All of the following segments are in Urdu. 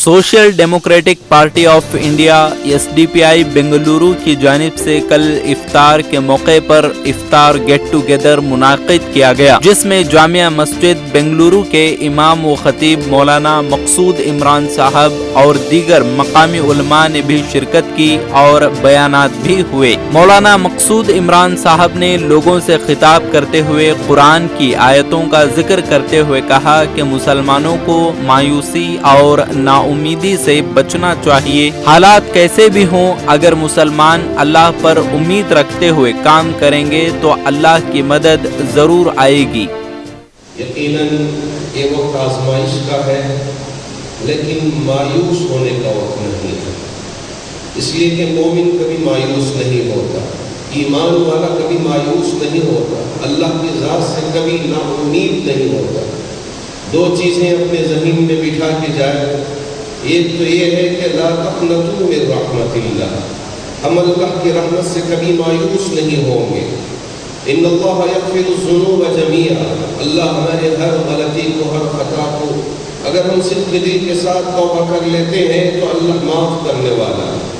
Social democratic party of India SDPI Bengaluru کی جانب سے کل افطار کے موقع پر افطار گیٹ ٹوگیدر منعقد کیا گیا، جس میں جامعہ مسجد بنگلورو کے امام و خطیب مولانا مقصود عمران صاحب اور دیگر مقامی علماء نے بھی شرکت کی اور بیانات بھی ہوئے۔ مولانا مقصود عمران صاحب نے لوگوں سے خطاب کرتے ہوئے قرآن کی آیتوں کا ذکر کرتے ہوئے کہا کہ مسلمانوں کو مایوسی اور نا امیدی سے بچنا چاہیے۔ حالات کیسے بھی ہوں، اگر مسلمان اللہ پر امید رکھتے ہوئے کام کریں گے تو اللہ کی مدد ضرور آئے گی۔ یقیناً یہ وقت آزمائش کا ہے، لیکن مایوس ہونے کا وقت نہیں ہے، اس لیے کہ مومن کبھی مایوس نہیں ہوتا، ایمان والا کبھی مایوس نہیں ہوتا، اللہ کی ذات سے کبھی نا امید نہیں ہوتا۔ دو چیزیں اپنے ذہن میں بٹھا کے جائے، ایک تو یہ ہے کہ لا تقنطوا من رحمت اللہ، ہم اللہ کی رحمت سے کبھی مایوس نہیں ہوں گے۔ ان اللہ یغفر الذنوب جميعا، اللہ ہمارے ہر غلطی کو، ہر خطا کو اگر ہم صدق دل کے ساتھ توبہ کر لیتے ہیں تو اللہ معاف کرنے والا ہے۔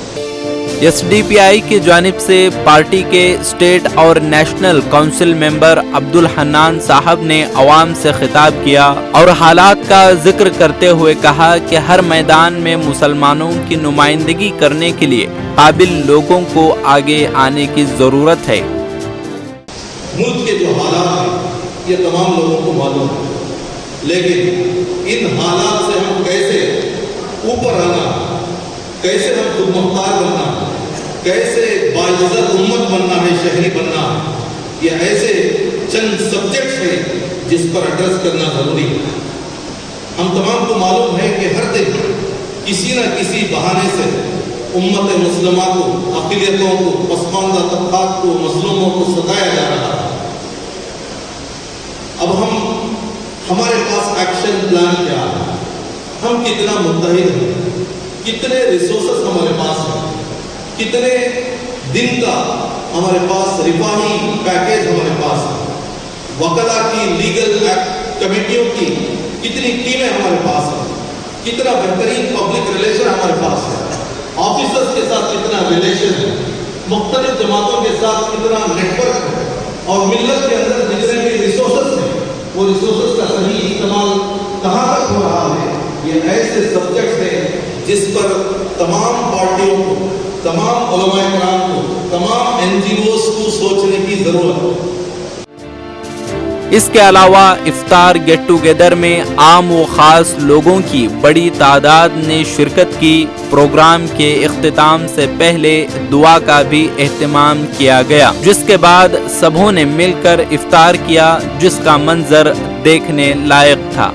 SDPI کی جانب سے پارٹی کے اسٹیٹ اور نیشنل کونسل ممبر عبدالحنان صاحب نے عوام سے خطاب کیا اور حالات کا ذکر کرتے ہوئے کہا کہ ہر میدان میں مسلمانوں کی نمائندگی کرنے کے لیے قابل لوگوں کو آگے آنے کی ضرورت ہے۔ ملک کے جو حالات ہیں یہ تمام لوگوں کو معلوم ہے، لیکن ان حالات سے ہم کیسے اوپر آنا، کیسے ہم خود مختار بننا، کیسے باعزت امت بننا ہے، شہری بننا، یہ ایسے چند سبجیکٹس ہیں جس پر ایڈریس کرنا ضروری ہے۔ ہم تمام کو معلوم ہے کہ ہر دن کسی نہ کسی بہانے سے امت مسلمہ کو، اقلیتوں کو، پسماندہ طبقات کو، مظلوموں کو ستایا جا رہا ہے۔ اب ہمارے پاس ایکشن پلان کیا ہے، ہم کتنا متحد ہیں، کتنے ریسورسز ہمارے پاس ہیں، کتنے دن کا ہمارے پاس رفاہی پیکیج ہمارے پاس ہے، وکلا کی لیگل کمیٹیوں کی کتنی ٹیمیں ہمارے پاس ہیں، کتنا بہترین پبلک ریلیشن ہمارے پاس ہے، آفیسرز کے ساتھ کتنا ریلیشن ہے، مختلف جماعتوں کے ساتھ کتنا نیٹ ورک ہے، اور ملت کے اندر جتنے بھی ریسورسز ہیں وہ ریسورسز کا صحیح استعمال کہاں تک ہو رہا ہے، یہ ایسے سبجیکٹس ہیں جس پر تمام پارٹیوں کو، تمام علماء کرام کو، تمام NGOs کو سوچنے کی ضرورت ہے۔ اس کے علاوہ افطار گیٹ ٹوگیدر میں عام و خاص لوگوں کی بڑی تعداد نے شرکت کی۔ پروگرام کے اختتام سے پہلے دعا کا بھی اہتمام کیا گیا، جس کے بعد سبھوں نے مل کر افطار کیا، جس کا منظر دیکھنے لائق تھا۔